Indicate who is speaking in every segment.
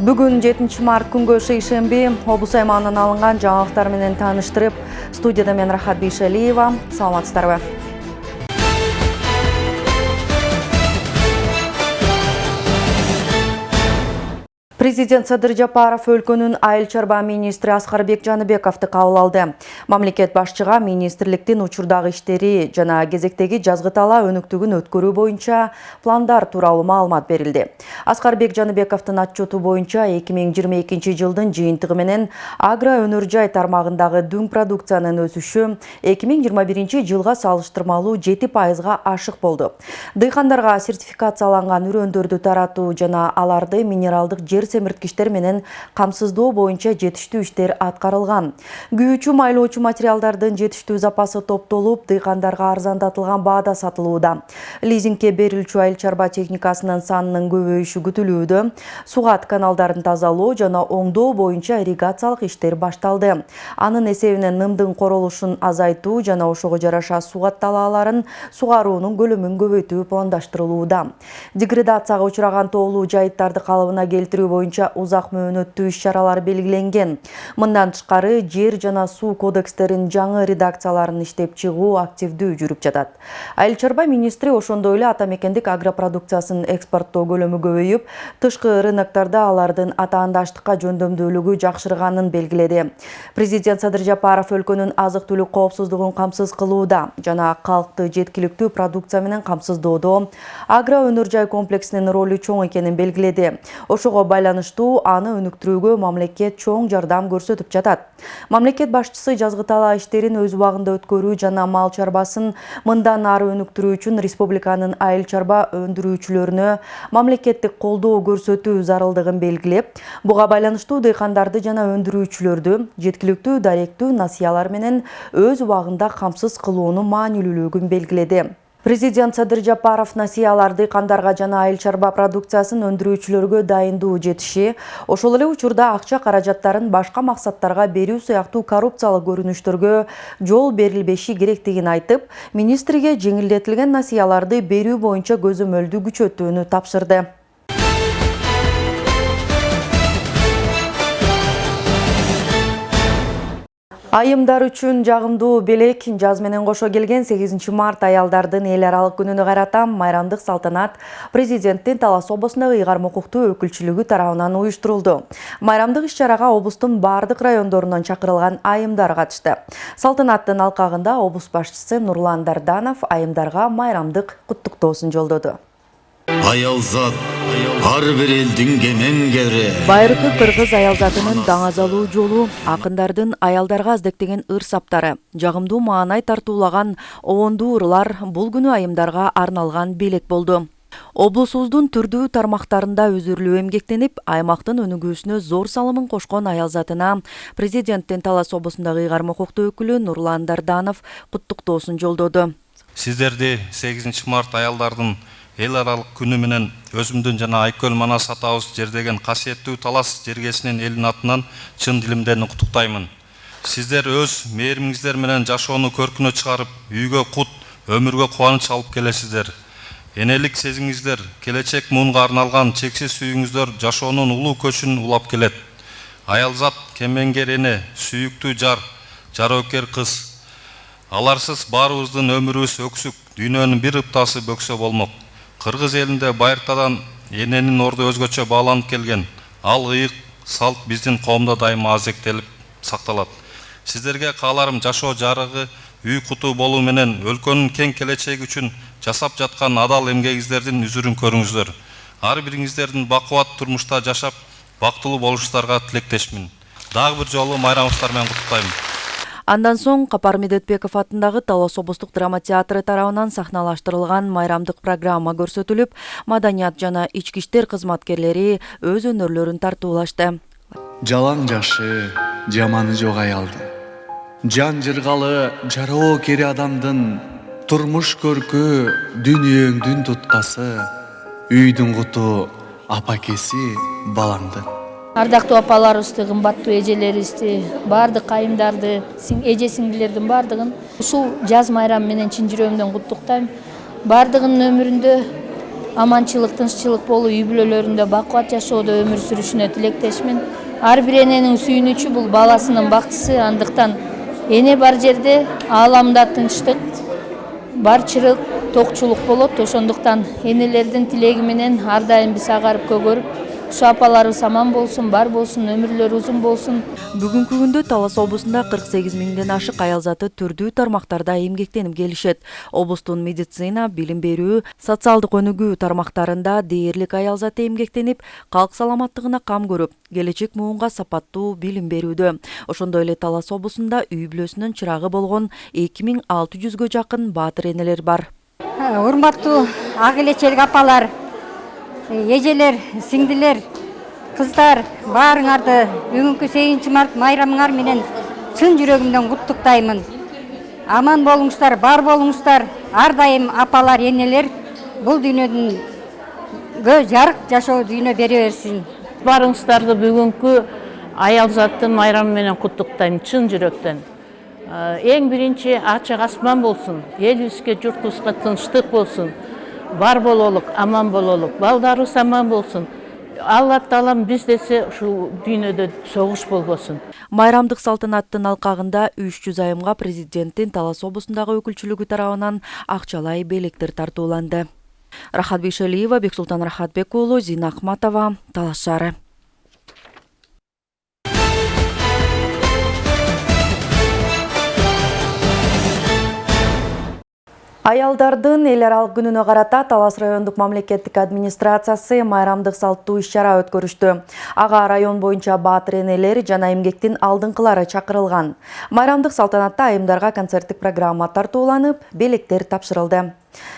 Speaker 1: Бүгін 7 март күнгө шейшемби облыс аймағынан алынған жаңалықтар менен таныштырып, студияда мен Рахат Бейшалиева. Саламатсыздарбы. Президент Садыр Жапаров өлкөнүн айыл чарба министри Аскарбек Жаныбековду кабыл алды. Мамлекет башчыга министрликтин учурдагы иштери жана кезектеги жазгы тала өнүктүгүн өткөрүү боюнча пландар тууралуу маалымат берилди. Аскарбек Жаныбековдун отчету боюнча 2022 жылдын жыйынтыгы менен агро өнөр жай тармагындагы дүң продукциянын өсүшү 2021 жылга салыштырмалуу 7%га ашык болду. Дыйкандарга сертификацияланган үрөндөрдү таратуу жана аларды минералдык жер семирткичтер менен камсыздоо боюнча жетиштүү иштер аткарылган. Күйүүчү майлоочу материалдардын жетиштүү запасы топтолуп, дыйкандарга арзандатылган баада сатылууда. Лизингке берилчү айыл чарба техникасынын санынын көбөйүшү күтүлүүдө. Сугат каналдарын тазалоо жана оңдоо боюнча ирригациялык иштер башталды. Анын эсебинен нымдын королушун азайтуу жана ошого жараша сугат талааларын сугаруунун көлөмүн көбөйтүү пландаштырылууда. Деградацияга учураган тоолуу жайыттарды калыбына келтирүү боюнча узак мөөнөттүү иш-чаралар белгиленген. Мындан тышкары жер жана суу кодекстерин жаңы редакцияларын иштеп чыгуу активдүү жүрүп жатат. Айыл чарба министри ошондой эле ата мекендик агропродукциясын экспорттоо көлөмү көбөйүп, тышкы рыноктарда алардын атаандаштыкка жөндөмдүүлүгү жакшырганын белгиледи. Президент Садыр Жапаров өлкөнүн азык-түлүк коопсуздугун камсыз кылууда жана калкты жеткиликтүү продукция менен камсыздоодо агро өнөр жай комплексинин ролу чоң экенин белгиледи. Ошого байланыштуу аны өнүктүрүүгө мамлекет чоң жардам көрсөтүп жатат. Мамлекет башчысы жазгы тала иштерин өз убагында өткөрүү жана мал чарбасын мындан ары өнүктүрүү үчүн республиканын айыл чарба өндүрүүчүлөрүнө мамлекеттик колдоо көрсөтүү зарылдыгын белгилеп, буга байланыштуу дыйкандарды жана өндүрүүчүлөрдү жеткиликтүү даректүү насыялар менен өз убагында камсыз кылуунун маанилүүлүгүн белгиледи. Президент Садыр Жапаров насыялар дыйкандарга жана айыл чарба продукциясын өндүрүүчүлөргө дайындуу жетиши, ошол эле учурда акча каражаттарын башка максаттарга берүү сыяктуу коррупциялык көрүнүштөргө жол берилбеши керектигин айтып, министрге жеңилдетилген насыяларды берүү боюнча көзөмөлдү күчөтүүнү тапшырды. Айымдар үчүн жагымдуу белек жаз менен кошо келген 8 март аялдардын эл аралык күнүнө карата майрамдык салтанат президенттин Талас облусундагы ыйгарым укуктуу өкүлчүлүгү тарабынан уюштурулду. Майрамдык иш-чарага облустун бардык райондорунан чакырылган айымдар катышты. Салтанаттын алкагында облус башчысы Нурлан Дарданов айымдарга майрамдык куттуктоосун жолдоду.
Speaker 2: Аялзат, ар бир элдин кемеңгери.
Speaker 1: Байыркы кыргыз аялзатынын даңазалуу жолу, акындардын аялдарга аздектеген ыр-саптары, жагымдуу маанай тартуулаган обондуу ырлар бул күнү айымдарга арналган белек болду. Облусубуздун түрдүү тармактарында өзүрлүү эмгектенип, аймактын өнүгүүсүнө зор салымын кошкон аялзатына президенттин Талас облусундагы ыйгарым укуктуу өкүлү Нурлан Дарданов куттуктоосун жолдоду.
Speaker 3: Сиздерди 8 март аялдардын эл аралык күнү менен өзүмдүн жана Айкөл Манас атабыз жердеген касиеттүү Талас жергесинин элин атынан чын дилимден куттуктаймын. Сиздер өз мээримиңиздер менен жашоону көркүнө чыгарып, үйгө кут, өмүргө кубаныч алып келесиздер. Энелик сезимиңиздер, келечек муунга арналган чексиз сүйүүңүздөр жашоонун улуу көчүн улап келет. Аялзат, кемеңгер эне, сүйүктүү жар, жарөкер кыз. Аларсыз баарыбыздын өмүрүбүз өксүк, дүйнөнүн бир ыптасы бөксө болмок. Кыргыз элинде байыртадан эненин орду өзгөчө бааланып келген. Ал ыйык, салт биздин коомдо дайыма азектелип сакталат. Сиздерге кааларым жашоо жарыгы, үй кутуу болуу менен өлкөнүн кең келечеги үчүн жасап жаткан адал эмгегиңиздердин үзүрүн көрүңүздөр. Ар бириңиздердин бакубат турмушта жашап, бактылуу болушуңуздарга тилектешмин. Дагы бир жолу майрамыңыздар менен куттуктайм.
Speaker 1: Андан соң Капар Медетбеков атындагы Талас облустук драма театры тарабынан сахналаштырылган майрамдык программа көрсөтүлүп, маданият жана ички иштер кызматкерлери өз өнөрлөрүн тартуулашты.
Speaker 4: Жалаң жашы, жаманы жок аялдын, жан жыргалы жароо кери адамдын, турмуш көркү дүйнөңдүн туткасы, үйдүн куту апакеси балаңдын.
Speaker 5: Ардактуу апаларыбызды, кымбаттуу эжелерибизди, бардык айымдарды, эже сиңдилердин бардыгын ушул жаз майрамы менен чын жүрөгүмдөн куттуктайм. Бардыгынын өмүрүндө аманчылык, тынччылык болуп, үй бүлөлөрүндө бакубат жашоодо өмүр сүрүшүнө тилектешмин. Ар бир эненин сүйүнүчү бул баласынын бактысы. Андыктан эне бар жерде ааламда тынчтык, барчылык, токчулук болот. Ошондуктан энелердин тилеги менен ар дайым биз агарып көгөрүп, ушу апаларыбыз аман болсун, бар болсун, өмүрлөрү узун болсун.
Speaker 1: Бүгүнкү күндө Талас облусунда 48 миңден ашык аял заты түрдүү тармактарда эмгектенип келишет. Облустун медицина, билим берүү, социалдык өнүгүү тармактарында дээрлик аял заты эмгектенип, калк саламаттыгына кам көрүп, келечек муунга сапаттуу билим берүүдө. Ошондой эле Талас облусунда үй бүлөсүнүн чырагы болгон 2600гө жакын баатыр энелер бар.
Speaker 6: Урматтуу ак элечелик апалар, эжелер, сиңдилер, кыздар, баарыңарды бүгүнкү 8 март майрамыңар менен чын жүрөгүмдөн куттуктаймын. Аман болуңуздар, бар болуңуздар. Ар дайым апалар, энелер бул дүйнөдөнгө жарык жашоо дүйнө бере берсин.
Speaker 7: Барыңыздарды бүгүнкү аял заттын майрамы менен куттуктайм чын жүрөктөн. Эң биринчи ачык асман болсун, элибизге, журтубузга тынчтык болсун. Бар бололук, аман бололук, балдарыбыз аман болсун. Алла Таалам биз десе ушу дүйнөдө согуш болбосун.
Speaker 1: Майрамдык салтанаттын алкагында 300 айымга президенттин Талас облусундагы өкүлчүлүгү тарабынан акчалай белектер тартууланды. Рахат Бейшалиева, Бексултан Рахатбек уулу, Зина Ахматова, Талас шаары. Аялдардын эл аралык күнүнө карата Талас райондук мамлекеттик администрациясы майрамдык салттуу иш-чара өткөрүштү. Ага район боюнча баатыр энелер жана эмгектин алдыңкылары чакырылган. Майрамдык салтанатта айымдарга концерттик программа тартууланып, белектер тапшырылды.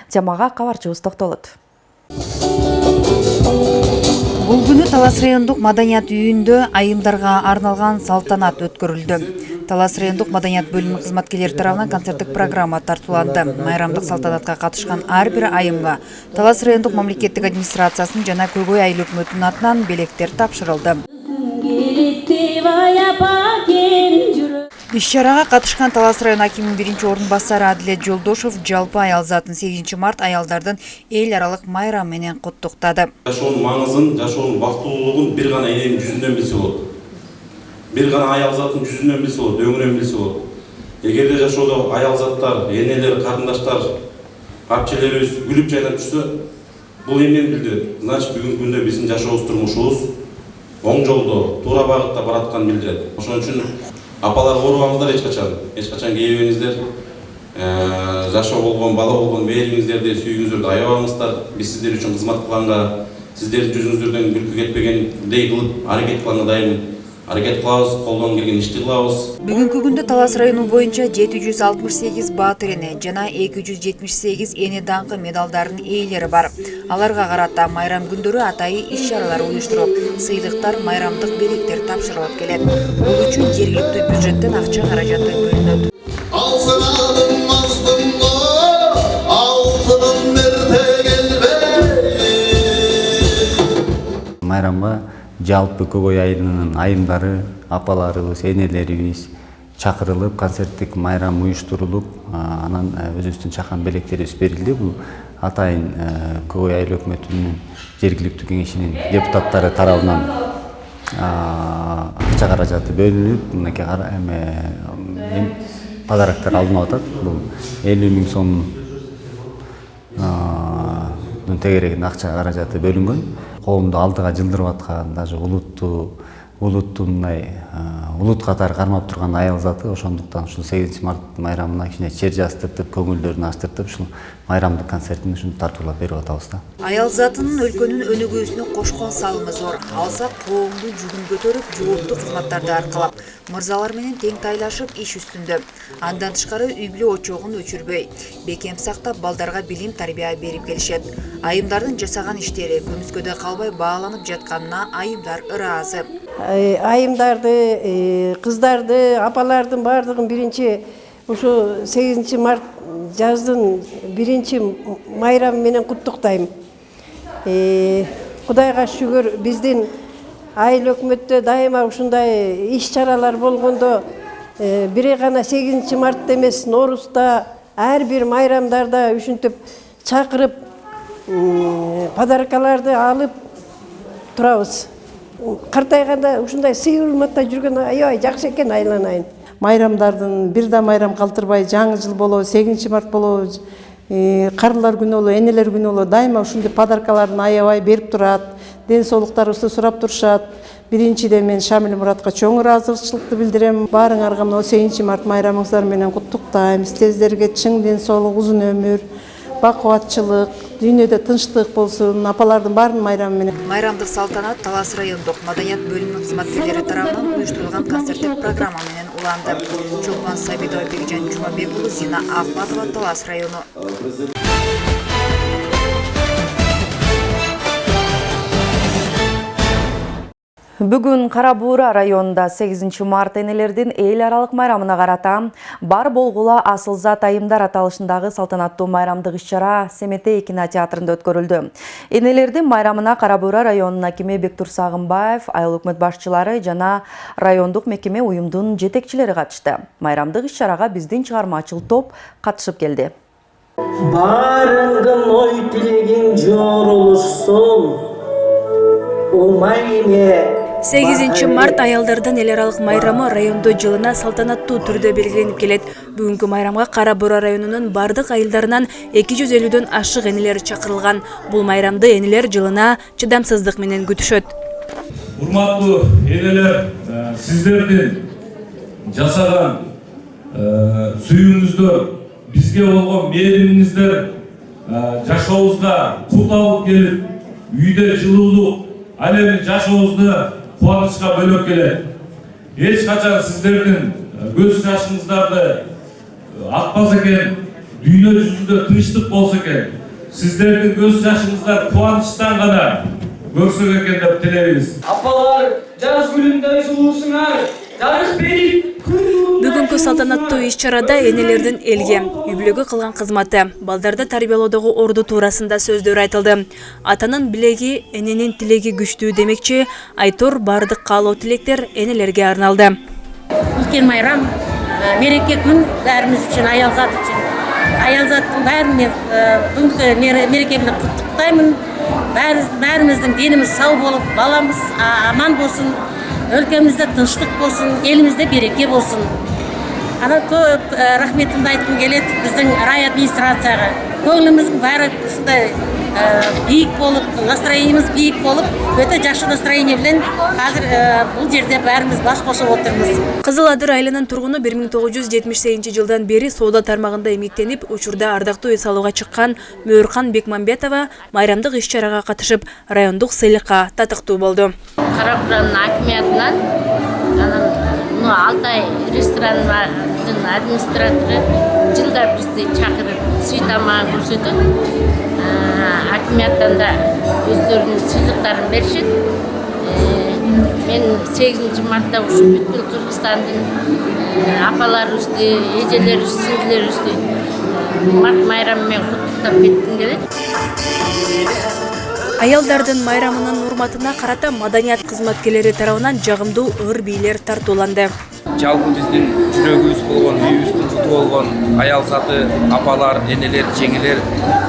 Speaker 1: Темага кабарчыбыз токтолот.
Speaker 8: Бул күнү Талас райондук маданият үйүндө айымдарга арналган салтанат өткөрүлдү. Талас райондук маданият бөлүмү кызматкерлери тарабынан концерттик программа тартууланды. Майрамдык салтанатка катышкан ар бир айымга Талас райондук мамлекеттик администрациясынын жана Көкөй айыл өкмөтүнүн атынан белектер тапшырылды. Иш-чарага катышкан Талас район акиминин 1-ордун басары Адилет Жолдошов жалпы аял затын 8 март аялдардын эл аралык майрамы менен куттуктады.
Speaker 9: Жашоонун маңызын, жашоонун бактылуулугун бир гана эненин жүзүнөн билсе болот. Бир гана аял заттын жүзүнөн билсе болот, өңүнөн билсе болот. Эгерде жашоодо аял заттар, энелер, карындаштар, апчелерибиз күлүп жайнап жүрсө, бул эмнени билдирет? Значит, бүгүнкү күндө биздин жашообуз, турмушубуз оң жолдо, туура багытта баратканын билдирет. Ошон үчүн апалар оорубаңыздар эч качан кейбеңиздер. Жашоо болгон, бала болгон мээриңиздерди, сүйүүңүздөрдү аябаңыздар. Биз сиздер үчүн кызмат кылганга, сиздердин жүзүңүздөрдөн күлкү кетпегендей кылып аракет кылганга дайым аракет кылабыз, колдон келген ишти кылабыз.
Speaker 8: Бүгүнкү күндө Талас району боюнча 768 баатыр эне жана 278 эне даңкы медалдардын ээлери бар. Аларга карата майрам күндөрү атайын иш-чаралар уюштурулуп, сыйлыктар, майрамдык белектер тапшырылып келет. Бул үчүн жергиликтүү бюджеттен акча каражаты бөлүнөт.
Speaker 10: Майрамга жалпы Көкөй айылынын айымдары, апаларыбыз, энелерибиз чакырылып, концерттик майрам уюштурулуп, анан өзүбүздүн чакан белектерибиз берилди. Бул атайын Көкөй айыл өкмөтүнүн жергиликтүү кеңешинин депутаттары тарабынан акча каражаты бөлүнүп, мынакей подароктор алынып атат. Бул 50 000 сом тегерегин акча каражаты бөлүнгөн. Коомду алдыга жылдырып аткан, даже улутту мындай улут катары кармап турган аял заты. Ошондуктан ушул 8 март майрамына кичине чер жастыртып, көңүлдөрүн ачтыртып, ушул майрамдык концертин ушуну тартуулап берип атабыз да.
Speaker 8: Аял затынын өлкөнүн өнүгүүсүнө кошкон салымы зор. Алса коомду жүгүн көтөрүп, жооптуу кызматтарды аркалап, мырзалар менен тең тайлашып иш үстүндө. Андан тышкары үй бүлө очогун өчүрбөй, бекем сактап, балдарга билим, тарбия берип келишет. Айымдардын жасаган иштери көмүскөдө калбай бааланып жатканына айымдар ыраазы.
Speaker 11: Айымдарды, кыздарды, апалардын бардыгын биринчи ушу 8 март жаздын биринчи майрамы менен куттуктайм. Кудайга шүгүр, биздин айыл өкмөттө дайыма ушундай иш-чаралар болгондо бир гана 8 мартта эмес, Ноорузда, ар бир майрамдарда ушинтип чакырып, подаркаларды алып турабыз. Картайганда ушундай сый урматта жүргөн аябай жакшы экен, айланайын.
Speaker 12: Майрамдардын бир да майрам калтырбай, жаңы жыл болобу, 8 март болобу, карылар күнү болобу, энелер күнү болобу, дайыма ушундай подаркаларын аябай берип турат. Ден соолуктарыбызды сурап турушат. Биринчиден мен Шамил Муратка чоң ыраазычылыкты билдирем. Баарыңарга мына 8 март майрамыңыздар менен куттуктайм. Сиздерге чың ден соолук, узун өмүр, бакубатчылык, дүйнөдө тынчтык болсун. Апалардын баарынын майрамы менен.
Speaker 8: Майрамдык салтанат Талас райондук маданият бөлүмүнүн кызматкерлери тарабынан уюштурулган концерттик программа менен уланды. Чолпан Сабидова, Бекжан Жумабек уулу, Зина Ахматова, Талас району.
Speaker 1: Бүгүн Кара Буура районунда 8 март энелердин эл аралык майрамына карата бар болгула Асылзат айымдар аталышындагы салтанаттуу майрамдык иш-чара Семетей кинотеатрында өткөрүлдү. Энелердин майрамына Кара Буура районунун акими Бектур Сагынбаев, айыл өкмөт башчылары жана райондук мекеме уюмдун жетекчилери катышты. Майрамдык иш-чарага биздин чыгармачыл топ катышып келди.
Speaker 13: Барыңдын ой тилегиң жорулушсун.
Speaker 14: 8 март аялдардын эл аралык майрамы райондо жылына салтанаттуу түрдө белгиленип келет. Бүгүнкү майрамга Кара Буура районунун бардык айылдарынан 250дөн ашык энелер чакырылган. Бул майрамды энелер жылына чыдамсыздык менен күтүшөт.
Speaker 9: Урматтуу энелер, сиздердин жасаган сүйүүңүздөр, бизге болгон мээримиңиздер жашообузга кут алып келип, үйдө жылуулук, ал эми жашообузду кубанычка бөлөп келет. Эч качан сиздердин көз жашыңыздарды акпас экен, дүйнө жүзүндө тынчтык болсо экен. Сиздердин көз жашыңыздар кубанычтан гана көрсөк экен деп тилейбиз.
Speaker 13: Апалар, жаз гүлүндөй сулуусуңар, жарык берип.
Speaker 14: Бүгүнкү салтанаттуу иш-чарада энелердин элге, үй-бүлөгө кылган кызматы, балдарды тарбиялоодогу орду туурасында сөздөр айтылды. Атанын билеги, эненин тилеги күчтүү демекчи, Айтор бардык каалоо тилектер энелерге арналды.
Speaker 7: Үлкен майрам, мереке күн баарыбыз үчүн, аялзат үчүн. Аялзаттын баарын мен бүгүнкү мереке менен куттуктаймын. Баарыбыздын денimiz сау болуп, баламыз аман болсун. Өлкөмүздө тынчтык болсун, элимизде береке болсун. Ана көп рахметимди айткым келет биздин рай администрацияга. Көңүлүбүздүн баары ушундай бийик болуп, настроениябыз бийик болуп, өтө жакшы настроение менен азыр бул жерде баарыбыз баш кошуп отурбуз.
Speaker 14: Кызыл Адыр айылынын тургуну 1978 бери соода тармагында эмгектенип, учурда ардактуу үй салууга чыккан Мөөркан Бекмамбетова майрамдык иш-чарага катышып, райондук сыйлыкка татыктуу болду.
Speaker 7: Кара Бууранын акимиятынан Алтай ресторанынын администратору жылда бизди чакырып, сый тамагын көрсөтөт. Акимияттан да өздөрүнүн сыйлыктарын беришет. Мен 8 мартта ушу бүткүл Кыргызстандын апаларыбызды, эжелерибизди, сиңдилерибизди март майрамы менен куттуктап кетким келет.
Speaker 14: Аялдардын майрамынын урматына карата маданият кызматкерлери тарабынан жагымдуу ыр бийлер тартууланды.
Speaker 15: Жалпы биздин жүрөгүбүз болгон, үйүбүздүн жуту болгон аялзаты, апалар, энелер, жеңелер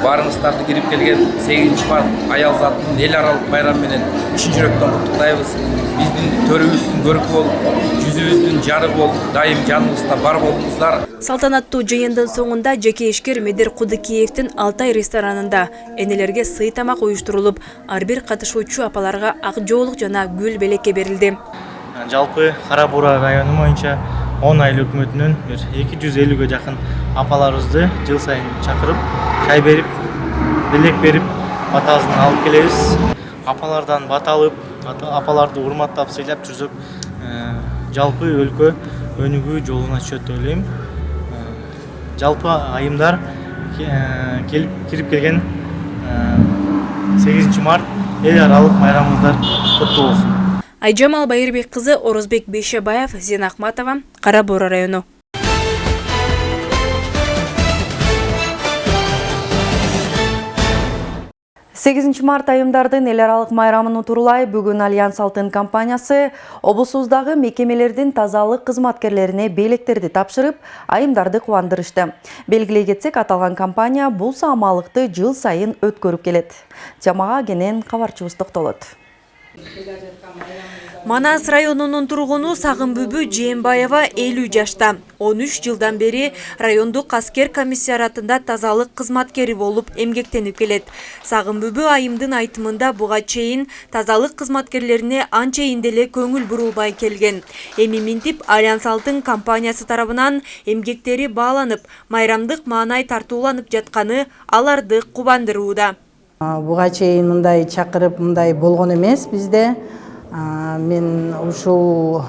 Speaker 15: баарыңыздарды кирип келген 8 март аялзаттын эл аралык майрамы менен чын жүрөктөн куттуктайбыз. Биздин төрүбүздүн көркү болуп, жүзүбүздүн жары болуп, дайым жаныбызда бар болуңуздар.
Speaker 14: Салтанаттуу жыйындын соңунда жеке ишкер Медер Кудыкеевдин Алтай ресторанында энелерге сый тамак уюштурулуп, ар бир катышуучу апаларга ак жоолук жана гүл белекке берилди.
Speaker 16: Жалпы Кара Буура району боюнча 10 айыл өкмөтүнөн 250ге жакын апаларыбызды жыл сайын чакырып, чай берип, белек берип, батасын алып келебиз. Апалардан бата алып, апаларды урматтап, сыйлап жүрсөк, жалпы өлкө өнүгүү жолуна түшөт деп ойлойм. Жалпы айымдар кирип келген 8 март эл аралык майрамыңыздар куттуу болсун.
Speaker 14: Айжамал Байырбек кызы, Орозбек Бейшебаев, Зина Ахматова, Кара Буура району.
Speaker 1: 8 март айымдардын эл аралык майрамын утурлай бүгүн Альянс Алтын компаниясы облусубуздагы мекемелердин тазалык кызматкерлерине белектерди тапшырып, айымдарды кубандырышты. Белгилей кетсек, аталган компания бул саамалыкты жыл сайын өткөрүп келет. Темага кенен кабарчыбыз токтолот.
Speaker 14: Манас районунун тургуну Сагынбүбү Жээнбаева 50 жашта. 13 жылдан бери райондук аскер комиссариатында тазалык кызматкери болуп эмгектенип келет. Сагынбүбү айымдын айтымында буга чейин тазалык кызматкерлерине анчейин деле көңүл бурулбай келген. Эми минтип Альянс Алтын компаниясы тарабынан эмгектери бааланып, майрамдык маанай тартууланып жатканы аларды кубандырууда.
Speaker 12: Буга чейин мындай чакырып, мындай болгон эмес бизде. Мен ушул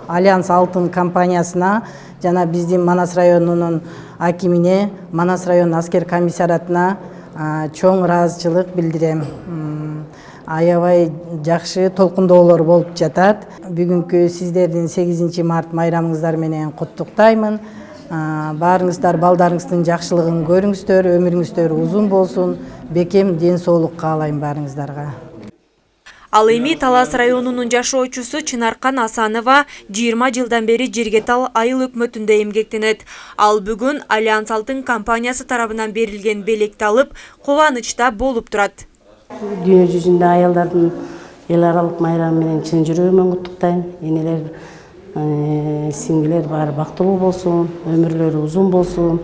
Speaker 12: Альянс Алтын компаниясына жана биздин Манас районунун акимине, Манас район аскер комиссариатына чоң ыраазычылык билдирем. Аябай жакшы толкундоолор болуп жатат. Бүгүнкү сиздердин 8 март майрамыңыздар менен куттуктаймын. Баарыңыздар балдарыңыздын жакшылыгын көрүңүздөр, өмүрүңүздөр узун болсун. Бекем ден соолук каалайм баарыңыздарга.
Speaker 14: Ал эми Талас районунун жашоочусу Чынаркан Асанова 20 жылдан бери Жергетал айыл өкмөтүндө эмгектенет. Ал бүгүн Альянс Алтын компаниясы тарабынан берилген белекти алып, кубанычта болуп турат.
Speaker 17: Дүйнө жүзүндө аялдардын эл аралык майрамы менен чын жүрөгүмөн куттуктайм. Энелер, сиңдилер баары бактылуу болсун, өмүрлөрү узун болсун.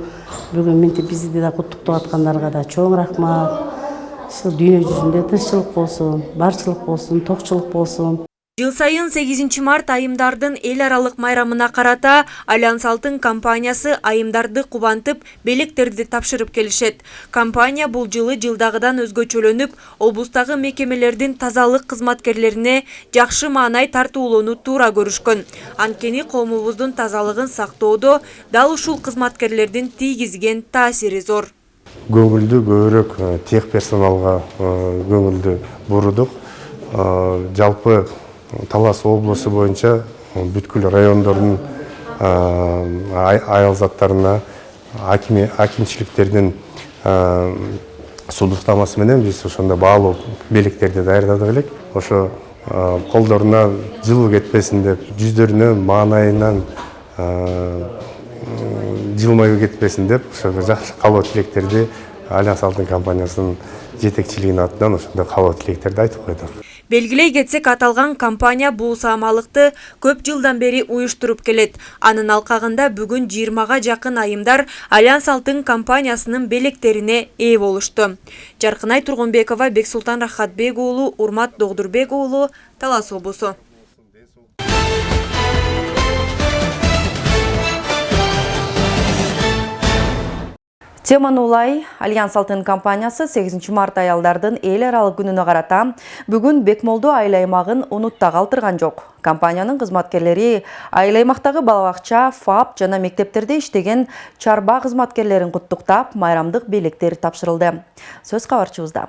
Speaker 17: Бүгүн минтип бизди да куттуктап аткандарга да чоң рахмат. Дүйнө жүзүндө тынччылык болсун, барчылык болсун, токчулук болсун.
Speaker 14: Жыл сайын 8 март айымдардын эл аралык майрамына карата Альянс Алтын компаниясы айымдарды кубантып, белектерди тапшырып келишет. Компания бул жылы жылдагыдан өзгөчөлөнүп, облустагы мекемелердин тазалык кызматкерлерине жакшы маанай тартуулоону туура көрүшкөн. Анткени коомубуздун тазалыгын сактоодо дал ушул кызматкерлердин тийгизген таасири зор.
Speaker 18: Көңүлдү көбүрөөк тех персоналга көңүлдү бурудук. Жалпы Талас облусу боюнча бүткүл райондордун аял заттарына акимчиликтердин сунуштамасы менен биз ошондо баалуу белектерди даярдадык элек. Ошо колдоруна жылуу кетпесин деп, жүздөрүнө маанайынан жылмайып кетпесин деп, ошо жакшы каалоо тилектерди Альянс Алтын компаниясынын жетекчилигинин атынан ошондой каалоо тилектерди айтып койдук.
Speaker 14: Белгилей кетсек, аталган компания бул саамалыкты көп жылдан бери уюштуруп келет. Анын алкагында бүгүн 20га жакын айымдар Альянс Алтын компаниясынын белектерине ээ болушту. Жаркынай Тургунбекова, Бексултан Рахатбек уулу, Урмат Догдурбек уулу, Талас облусу.
Speaker 1: Теманы улай, Альянс Алтын компаниясы 8 март аялдардын эл аралык күнүнө карата бүгүн Бекмолду айыл аймагын унутта калтырган жок. Компаниянын кызматкерлери айыл аймактагы балабакча, ФАП жана мектептерде иштеген чарба кызматкерлерин куттуктап, майрамдык белектер тапшырылды. Сөз кабарчыбызда.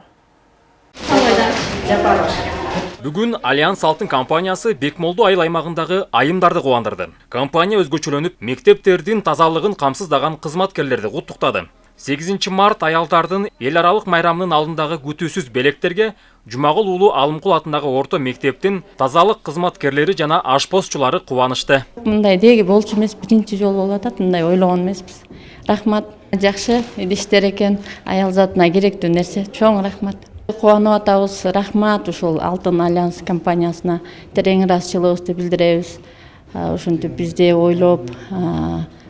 Speaker 19: Бүгүн Альянс Алтын компаниясы Бекмолду айыл аймагындагы айымдарды кубандырды. Компания өзгөчөлөнүп, мектептердин тазалыгын камсыздаган кызматкерлерди куттуктады. 8 март аялдардын эл аралык майрамынын алдындагы күтүүсүз белектерге Жумагул уулу Алымкул атындагы орто мектептин тазалык кызматкерлери жана ашпозчулары кубанышты.
Speaker 7: Мындай деги болчу эмес, биринчи жолу болуп атат, мындай ойлогон эмеспиз. Рахмат, жакшы иштер экен, аял затына керектүү нерсе. Чоң рахмат. Кубанып атабыз, рахмат ушул Алтын Альянс компаниясына терең ыраазычылыгыбызды билдиребиз. Ошентип бизди ойлоп,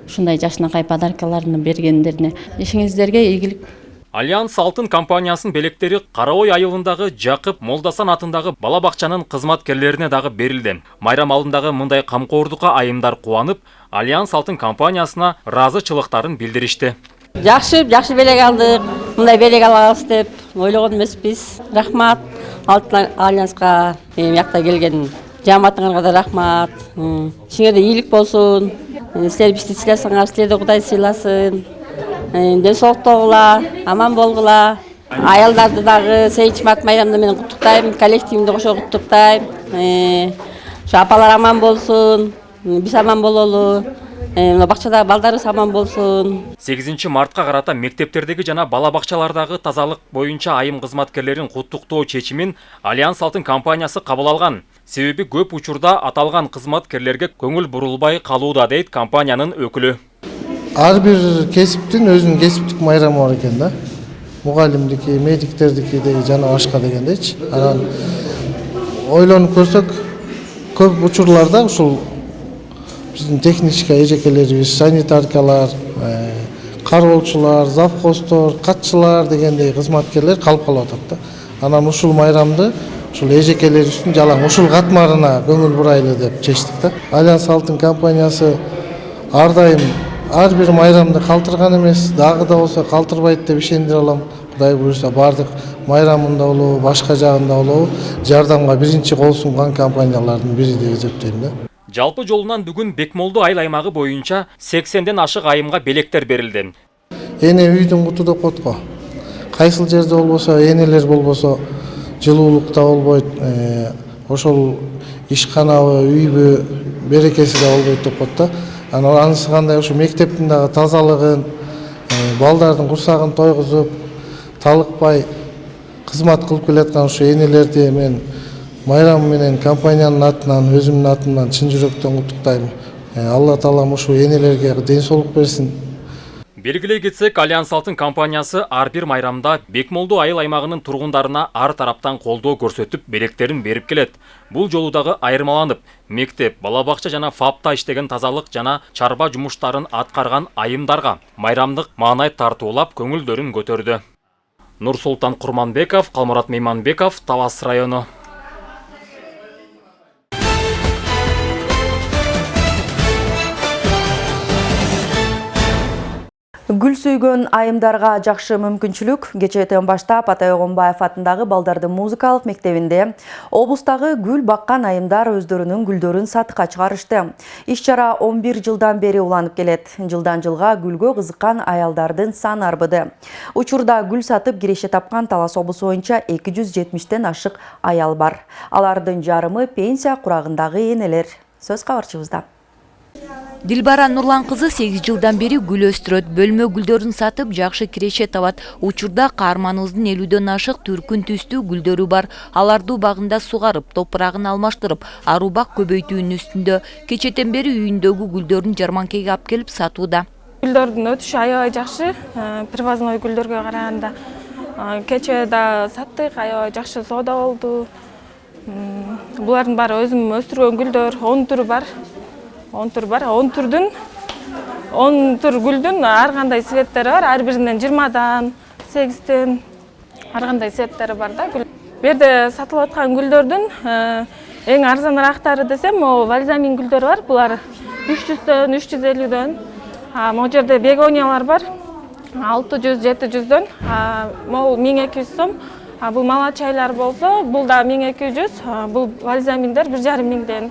Speaker 7: ушундай жакшынакай подаркаларды бергендерине ишиңиздерге ийгилик.
Speaker 19: Альянс Алтын компаниясынын белектери Караой айылындагы Жакып Молдасан атындагы балабакчанын кызматкерлерине дагы берилди. Майрам алдындагы мындай камкордукка айымдар кубанып, Альянс Алтын компаниясына ыраазычылыктарын билдиришти.
Speaker 17: Жакшы белек алдык, мындай белек алабыз деп ойлогон эмеспиз. Рахмат Алтын Альянска жакта келген жамаатыңарга да рахмат. Ишиңерде ийгилик болсун. Силер бизди сыйласаңар, силерди Кудай сыйласын. Ден соолуктогула, аман болгула. Аялдарды дагы 8 март майрамы менен куттуктайм, коллективимди кошо куттуктайм. Ошо апалар аман болсун, биз аман бололу. бакчадагы балдарыбыз аман болсун.
Speaker 19: 8 мартка карата мектептердеги жана бала бакчалардагы тазалык боюнча айым кызматкерлерин куттуктоо чечимин Альянс Алтын компаниясы кабыл алган. Себеби көп учурда аталган кызматкерлерге көңүл бурулбай калууда, дейт компаниянын өкүлү.
Speaker 20: Ар бир кесиптин өзүнүн кесиптик майрамы бар экен да. Мугалимдики, медиктердики деги жана башка дегендейчи. Анан ойлонуп көрсөк, көп учурларда ушул биздин техничка эжекелерибиз, санитаркалар, кароолчулар, завхоздор, катчылар дегендей кызматкерлер калып калып атат да. Анан ушул майрамды ушул эжекелерибиздин жалаң ушул катмарына көңүл бурайлы деп чечтик да. Альянс Алтын компаниясы ар дайым ар бир майрамды калтырган эмес, дагы да болсо калтырбайт деп ишендире алам. Кудай буюрса бардык майрамында болобу, башка жагында болобу жардамга биринчи кол сунган компаниялардын бири деп эсептейм да.
Speaker 19: Жалпы жолунан бүгүн Бекмолду айыл аймагы боюнча 80ден ашык айымга белектер берилди.
Speaker 20: Эне үйдүн куту деп коет го. Кайсыл жерде болбосо, энелер болбосо жылуулукта болбойт, ошол ишканабы, үйбү берекеси да болбойт деп коет да. Анан анысы кандай ушу мектептин дагы тазалыгын, балдардын курсагын тойгузуп, талыкпай кызмат кылып келаткан ушу энелерди мен майрам менен компаниянын атынан, өзүмдүн атымдан чын жүрөктөн куттуктайм. Алла таалам ушу энелерге ден соолук берсин.
Speaker 19: Белгилей кетсек, Альянс Алтын компаниясы ар бир майрамда Бекмолду айыл аймагынын тургундарына ар тараптан колдоо көрсөтүп, белектерин берип келет. Бул жолу дагы айырмаланып, мектеп, бала бакча жана ФАПта иштеген тазалык жана чарба жумуштарын аткарган айымдарга майрамдык маанай тартуулап көңүлдөрүн көтөрдү. Нурсултан Курманбеков, Калмурат Мейманбеков, Талас району.
Speaker 1: Гүл сүйгөн айымдарга жакшы мүмкүнчүлүк. Кечээден баштап Атай Огонбаев атындагы балдардын музыкалык мектебинде облустагы гүл баккан айымдар өздөрүнүн гүлдөрүн сатыкка чыгарышты. Иш-чара 11 жылдан бери уланып келет. Жылдан жылга гүлгө кызыккан аялдардын саны арбыды. Учурда гүл сатып киреше тапкан Талас облусу боюнча 270ден ашык аял бар. Алардын жарымы пенсия курагындагы энелер. Сөз кабарчыбызда.
Speaker 21: Дилбара Нурлан кызы 8 жылдан бери гүл өстүрөт. Бөлмө гүлдөрүн сатып жакшы киреше табат. Учурда каарманыбыздын 50ден ашык түркүн түстүү гүлдөрү бар. Аларды багында сугарып, топурагын алмаштырып, арубак көбөйтүүнүн үстүндө. Кечетен бери үйүндөгү гүлдөрүн жарманкеге алып келип сатууда.
Speaker 22: Гүлдөрдүн өтүшү аябай жакшы. Привозной гүлдөргө караганда кече да саттык, аябай жакшы соода болду. Булардын баары өзүм өстүргөн гүлдөр, 10 түрү бар. 10 түр бар. 10 түрдүн 10 түр гүлдүн ар кандай цветтери бар. Ар биринен 20дан, 8ден ар кандай цветтери бар да. Бу жерде сатылып аткан гүлдөрдүн эң арзанырактары десем, вальзамин гүлдөр бар. Булар 300дөн, 350дөн. Могу жерде бегониялар бар. 600, 700дөн. Могу 1200 сом. Бул малачайлар болсо, бул да 1200. Бул вальзаминдер 1500ден.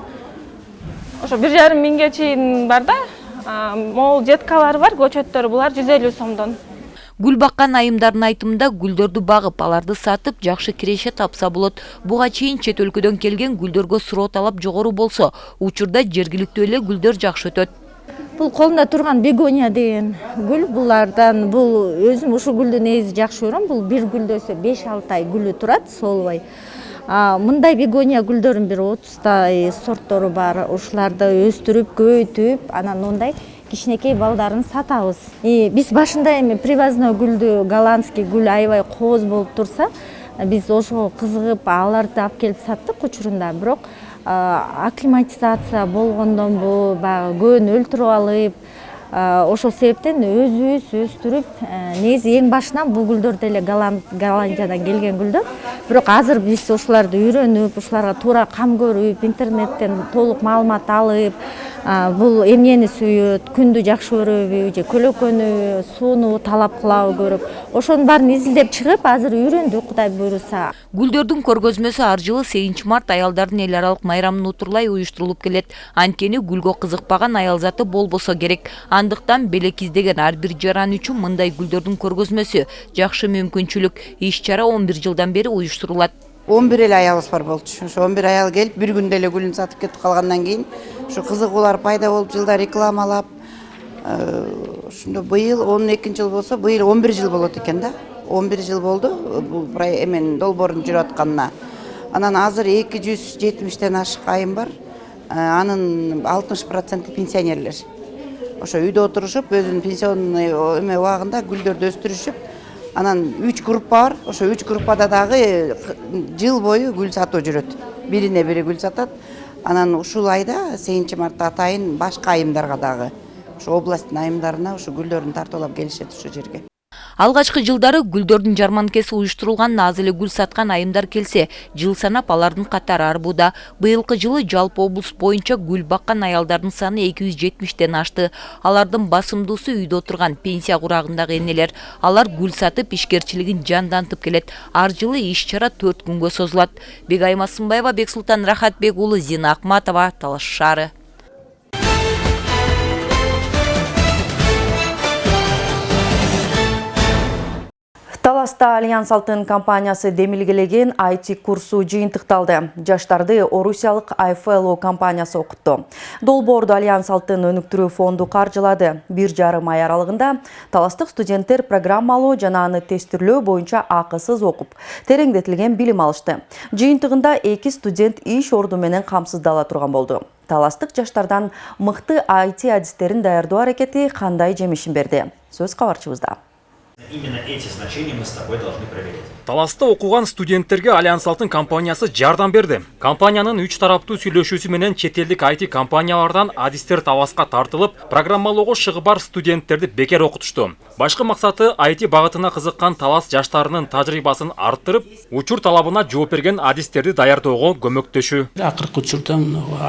Speaker 22: Ошо 1500 чейин бар да. Мол жеткалар бар, көчөттөр, булар 150 сомдон.
Speaker 21: Гүл баккан айымдардын айтымында гүлдөрдү багып, аларды сатып, жакшы киреше тапса болот. Буга чейин чет өлкөдөн келген гүлдөргө суроо талап жогору болсо, учурда жергиликтүү эле гүлдөр жакшы өтөт.
Speaker 23: Бул колунда турган бегония деген гүл, булардан бул өзүм ушу гүлдү негизи жакшы көрөм. Бул бир гүлдөсө 5-6 ай гүлү турат, солбой. Мындай бегония гүлдөрүн бир 30 сорттору бар. Ушуларды өстүрүп, көбөйтүп, анан мындай кичинекей балдарын сатабыз. Биз башында эми привозной гүлдү, голландский гүл аябай кооз болуп турса, биз ошого кызыгып, аларды алып келип саттык учурунда. Бирок акклиматизация болгондонбу, баягы көбүн өлтүрүп алып, ошол себептен өзүбүз өстүрүп, негизи эң башынан бул гүлдөр деле Голландиядан келген гүлдөр. Бирок азыр биз ушуларды үйрөнүп, ушуларга туура кам көрүп, интернеттен толук маалымат алып, бул эмнени сүйөт, күндү жакшы көрөбү, же көлөкөнү, сууну талап кылабы көрүп, ошонун баарын изилдеп чыгып, азыр үйрөндүк, Кудай буйруса.
Speaker 21: Гүлдөрдүн көргөзмөсү ар жылы 8 март аялдардын эл аралык майрамын утурлай уюштурулуп келет. Анткени гүлгө кызыкпаган аял заты болбосо керек. Андыктан белек издеген ар бир жаран үчүн мындай гүлдөрдүн көргөзмөсү жакшы мүмкүнчүлүк. Иш-чара 11 жылдан бери уюштурулат.
Speaker 24: 11 эле аялыбыз бар болчу. Ошо 11 аял келип, бир күндө эле гүлүн сатып кетип калгандан кийин, ушу кызыгуулар пайда болуп, жылда рекламалап, ошондо быйыл 12 жыл болсо, быйыл 11 жыл болот экен да. 11 жыл болду бул эмен долбоордун жүрүп атканына. Анан азыр 270ден ашык айым бар. Анын 60% пенсионерлер. Ошо үйдө отурушуп, өзүнүн пенсионный эме убагында гүлдөрдү өстүрүшүп, анан 3 группа бар. Ошо 3 группада дагы жыл бою гүл сатуу жүрөт. Бирине бири гүл сатат. Анан ушул айда 8 мартта атайын башка айымдарга дагы, ошо областтын айымдарына ошо гүлдөрүн тартуулап келишет ушул жерге.
Speaker 21: Алгачкы жылдары гүлдөрдүн жарманкеси уюштурулган, аз эле гүл саткан айымдар келсе, жыл санап алардын катары арбууда. Быйылкы жылы жалпы облус боюнча гүл баккан аялдардын саны 270ден ашты. Алардын басымдуусу үйдө отурган пенсия курагындагы энелер. Алар гүл сатып ишкерчилигин жандантып келет. Ар жылы иш-чара 4 күнгө созулат. Бегайым Асымбаева, Бексултан Рахатбек уулу, Зина Акматова, Талаш шаары.
Speaker 1: Таласта Альянс Алтын компаниясы демилгелеген IT курсу жыйынтыкталды. Жаштарды орусиялык iFellow компаниясы окутту. Долбоорду Альянс Алтын өнүктүрүү фонду каржылады. 1,5 ай аралыгында таластык студенттер программалоо жана аны тестирлөө боюнча акысыз окуп, тереңдетилген билим алышты. Жыйынтыгында 2 студент иш орду менен камсыздала турган болду. Таластык жаштардан мыкты IT адистерин даярдоо аракети кандай жемишин берди? Сөз кабарчыбызда.
Speaker 2: Именно эти значения мы с тобой должны проверить.
Speaker 19: Таласта окуган студенттерге Альянс Алтын компаниясы жардам берди. Компаниянын 3 тараптуу сүйлөшүүсү менен чет элдик IT компаниялардан адистер табаска тартылып, программалоого шыгы бар студенттерди бекер окутушту. Башкы максаты IT багытына кызыккан талас жаштарынын тажрыйбасын арттырып, учур талабына жооп берген адистерди даярдоого көмөктөшүү.
Speaker 3: Акыркы учурда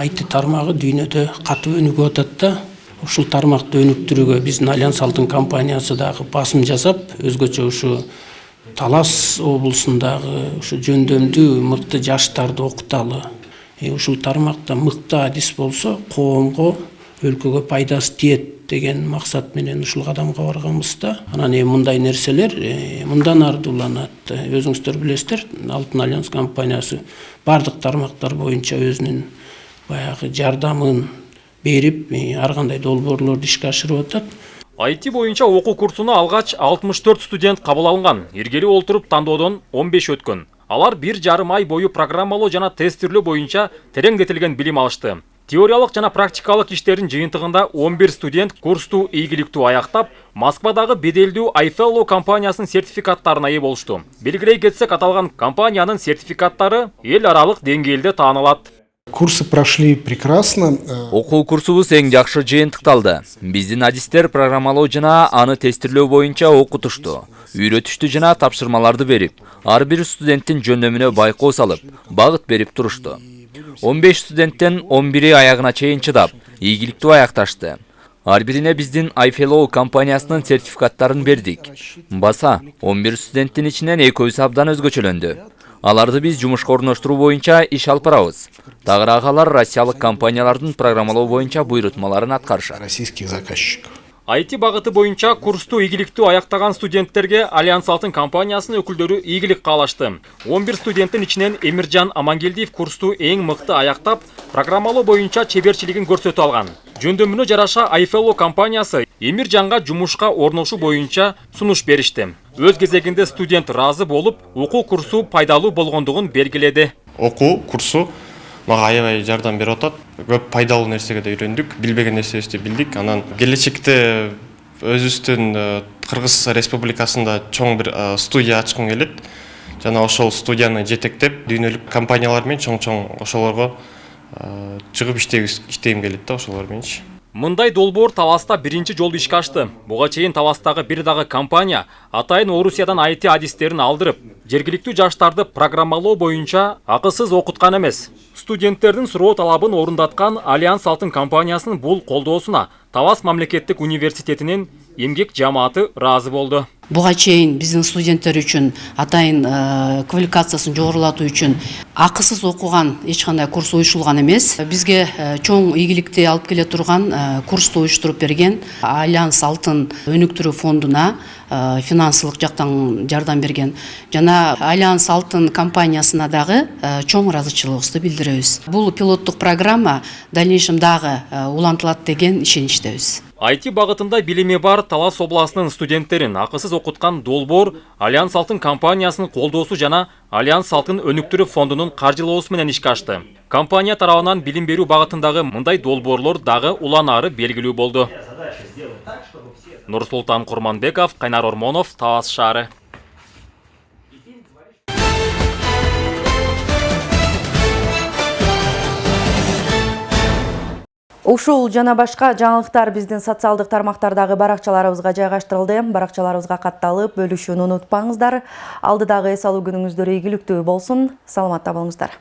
Speaker 3: IT тармагы дүйнөдө катуу өнүгүп атат да. Ушул тармакты өнүктүрүүгө биздин Альянс Алтын компаниясы дагы басым жасап, өзгөчө ушу Талас облусундагы ушу жөндөмдүү мыкты жаштарды окуталы. Ушул тармакта мыкты адис болсо, коомго, өлкөгө пайдасы тиет деген максат менен ушул кадамга барганбыз да. Анан мындай нерселер мындан ары уланат. Өзүңүздөр билесиздер, Алтын Альянс компаниясы бардык тармактар боюнча өзүнүн баягы жардамын берип, ар кандай долбоорлорду ишке ашырып атат.
Speaker 19: IT боюнча окуу курсуна алгач 64 студент кабыл алынган. Иргели олтуруп тандоодон 15 өткөн. Алар 1,5 ай бою программалоо жана тестирлөө боюнча тереңдетилген билим алышты. Теориялык жана практикалык иштердин жыйынтыгында 11 студент курсту ийгиликтүү аяктап, Москвадагы беделдүү iFellow компаниясынын сертификаттарына ээ болушту. Белгилей кетсек, аталган компаниянын сертификаттары эл аралык деңгээлде таанылат.
Speaker 4: Курсы прошли прекрасно.
Speaker 5: Окуу курсубуз эң жакшы жыйынтыкталды. Биздин адистер программалоо жана аны тестирлөө боюнча окутушту, үйрөтүштү жана тапшырмаларды берип, ар бир студенттин жөндөмүнө байкоо салып, багыт берип турушту. 15 студенттен 11 аягына чейин чыдап, ийгиликтүү аякташты. Ар бирине биздин iFellow компаниясынын сертификаттарын бердик. Баса 11 студенттин ичинен 2 абдан өзгөчөлөндү. Аларды биз жумушка орноштуруу боюнча иш алып барабыз. Тагыраак алар россиялык компаниялардын программалоо боюнча буйрутмаларын аткарышат.
Speaker 4: Российских заказчиков.
Speaker 19: IT багыты боюнча курсту ийгиликтүү аяктаган студенттерге Альянс Алтын компаниясынын өкүлдөрү ийгилик каалашты. 11 студенттин ичинен Эмиржан Амангелдиев курсту эң мыкты аяктап, программалоо боюнча чеберчилигин көрсөтүп алган. Жөндөмүнө жараша iFellow компаниясы Эмиржанга жумушка орношуу боюнча сунуш беришти. Өз кезегинде студент разы болуп, окуу курсу пайдалуу болгондугун белгиледи.
Speaker 25: Окуу курсу мага аябай жардам берип атат. Көп пайдалуу нерсеге да үйрөндүк, билбеген нерсебизди билдик. Анан келечекте өзүбүздүн Кыргыз Республикасында чоң бир студия ачкым келет. Жана ошол студияны жетектеп, дүйнөлүк компаниялар менен чоң ошолорго чыгып иштегим келет да ошолор менен.
Speaker 19: Мындай долбоор Таласта биринчи жолу ишке ашты. Буга чейин Таластагы бир дагы компания атайын Орусиядан IT адистерин алдырып, жергиликтүү жаштарды программалоо боюнча акысыз окуткан эмес. Студенттердин суроо талабын орундаткан Альянс Алтын компаниясынын бул колдоосуна Талас мамлекеттик университетинин эмгек жамааты разы болду.
Speaker 26: Буга чейин биздин студенттер үчүн атайын квалификациясын жогорулатуу үчүн акысыз окуган эч кандай курс уюштурулган эмес. Бизге чоң ийгиликти алып келе турган курсту уюштуруп берген Альянс Алтын өнүктүрүү фондуна финансылык жактан жардам берген жана Альянс Алтын компаниясына дагы чоң ыраазычылыгыбызды билдиребиз. Бул пилоттук программа дальнейшем дагы улантылат деген ишеничтебиз.
Speaker 19: IT багытында билими бар Талас обласынын студенттерин акысыз окуткан Долбоор Альянс Алтын компаниясынын колдоосу жана Альянс Алтын өнүктүрүү фондунун каржылоосу менен ишке ашты. Компания тарабынан билим берүү багытындагы мындай долбоорлор дагы уланары белгилүү болду. Нурсултан Курманбеков, Кайнар Ормонов, Талас шаары.
Speaker 1: Ушул жана башка жаңылыктар биздин социалдык тармактардагы баракчаларыбызга жайгаштырылды. Баракчаларыбызга катталып, бөлүшүүнү унутпаңыздар. Алдыдагы эс алуу күнүңүздөр ийгиликтүү болсун. Саламатта болуңуздар.